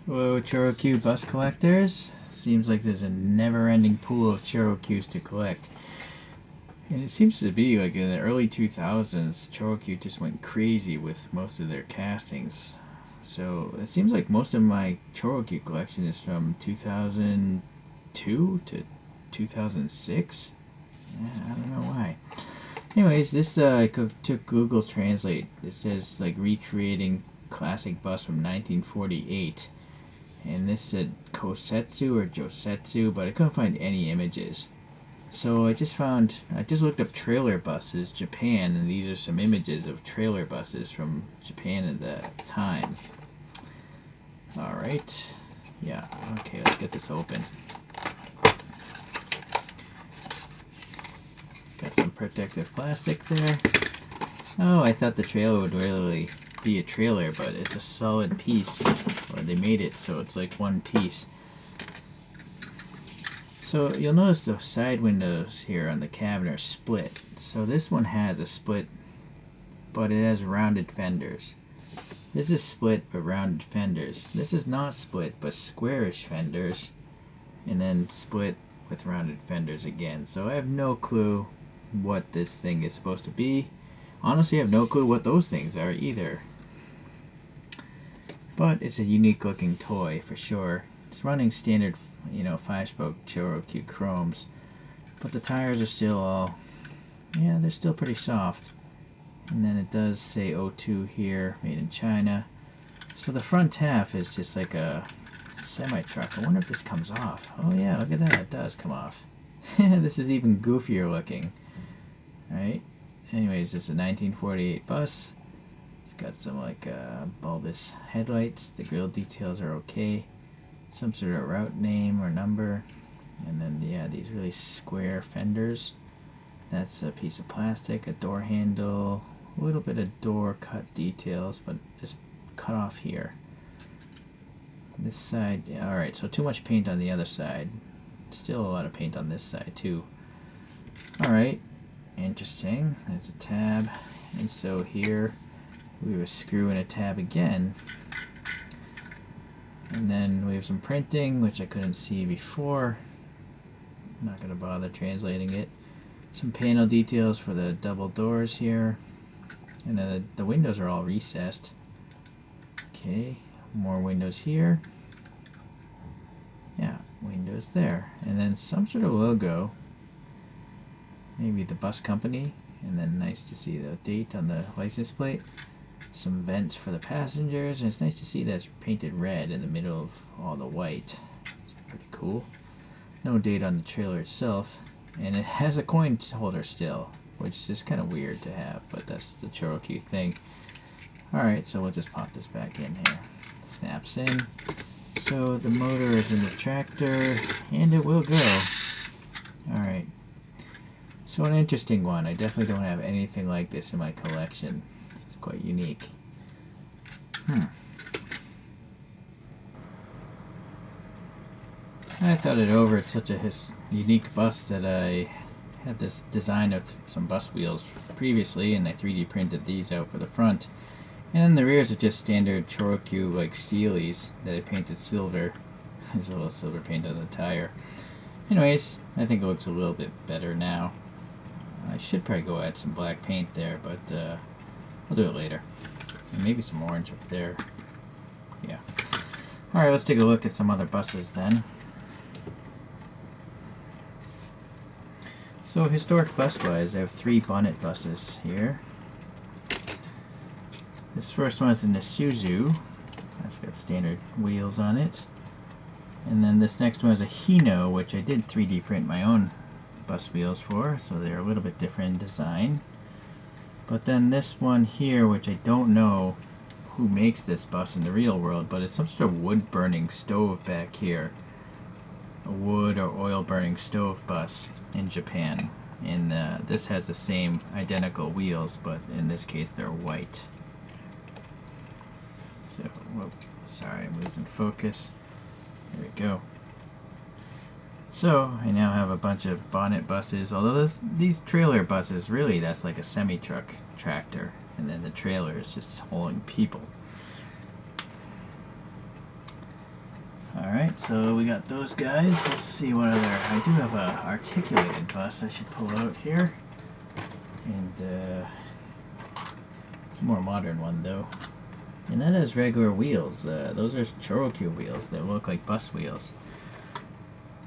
Hello, ChoroQ bus collectors. Seems like there's a never-ending pool of ChoroQs to collect. And it seems to be like in the early 2000s, ChoroQ just went crazy with most of their castings. So it seems like most of my ChoroQ collection is from 2002 to 2006. Yeah, I don't know why. Anyways, this took Google Translate. It says like recreating classic bus from 1948. And this said Kosetsu or Josetsu, but I couldn't find any images. So I just looked up trailer buses, Japan, and these are some images of trailer buses from Japan at that time. Alright. Yeah, okay, let's get this open. Got some protective plastic there. Oh, I thought the trailer would really be a trailer, but it's a solid piece. Or they made it so it's like one piece. So you'll notice the side windows here on the cabin are split. So this one has a split, but it has rounded fenders. This is split but rounded fenders. This is not split but squarish fenders, and then split with rounded fenders again. So I have no clue what this thing is supposed to be. Honestly, I have no clue what those things are either. But it's a unique looking toy for sure. It's running standard, 5-spoke ChoroQ chromes. But the tires are still all, they're still pretty soft. And then it does say O2 here, made in China. So the front half is just like a semi-truck. I wonder if this comes off. Oh yeah, look at that, it does come off. This is even goofier looking. Right? Anyways, this is a 1948 bus. It's got some like bulbous headlights. The grille details are okay. Some sort of route name or number. And then, these really square fenders. That's a piece of plastic, a door handle, a little bit of door cut details, but just cut off here. This side, alright, so too much paint on the other side. Still a lot of paint on this side too. Alright, interesting. There's a tab. And so here we were screwing a tab again. And then we have some printing, which I couldn't see before. I'm not going to bother translating it. Some panel details for the double doors here. And then the windows are all recessed. Okay, more windows here. Yeah, windows there. And then some sort of logo. Maybe the bus company. And then nice to see the date on the license plate. Some vents for the passengers. And it's nice to see that's painted red in the middle of all the white. It's pretty cool. No date on the trailer itself. And it has a coin holder still, which is kind of weird to have, but that's the ChoroQ thing. Alright, so we'll just pop this back in here. Snaps in. So the motor is in the tractor, and it will go. Alright. So an interesting one. I definitely don't have anything like this in my collection. It's quite unique. I thought it over. It's such a unique bus that I had this design of some bus wheels previously, and I 3D printed these out for the front. And then the rears are just standard ChoroQ like steelies that I painted silver. There's a little silver paint on the tire. Anyways, I think it looks a little bit better now. I should probably go add some black paint there, but I'll do it later. And maybe some orange up there. Yeah. Alright, let's take a look at some other buses then. So historic bus-wise, I have 3 bonnet buses here. This first one is the Isuzu. That's got standard wheels on it. And then this next one is a Hino, which I did 3D print my own bus wheels for, so they're a little bit different in design. But then this one here, which I don't know who makes this bus in the real world, but it's some sort of wood-burning stove back here. A wood or oil-burning stove bus in Japan, and this has the same identical wheels, but in this case they're white. So, whoop, sorry, I'm losing focus. There we go. So I now have a bunch of bonnet buses, although these trailer buses, really that's like a semi-truck tractor, and then the trailer is just hauling people. so we got those guys. Let's see what other. I do have a articulated bus I should pull out here. And it's a more modern one though. And that has regular wheels. Those are ChoroQ wheels that look like bus wheels.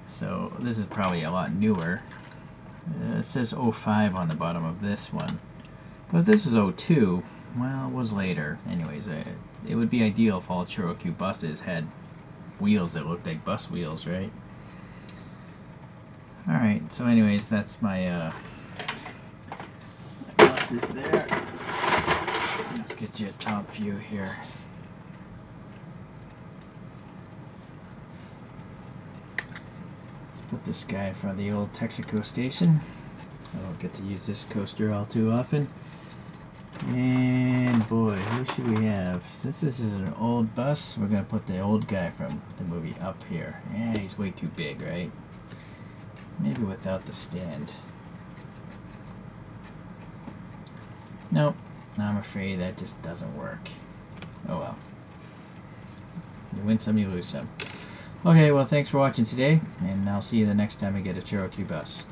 So this is probably a lot newer. It says 05 on the bottom of this one. But if this was 02, well, it was later. Anyways, it would be ideal if all ChoroQ buses had wheels that looked like bus wheels, right? Alright, so anyways, that's my buses there. Let's get you a top view here. Let's put this guy in front of the old Texaco station. I don't get to use this coaster all too often. And boy, who should we have? Since this is an old bus, we're going to put the old guy from the movie up here. Yeah, he's way too big, right? Maybe without the stand. Nope, I'm afraid that just doesn't work. Oh well. You win some, you lose some. Okay, well thanks for watching today, and I'll see you the next time we get a ChoroQ bus.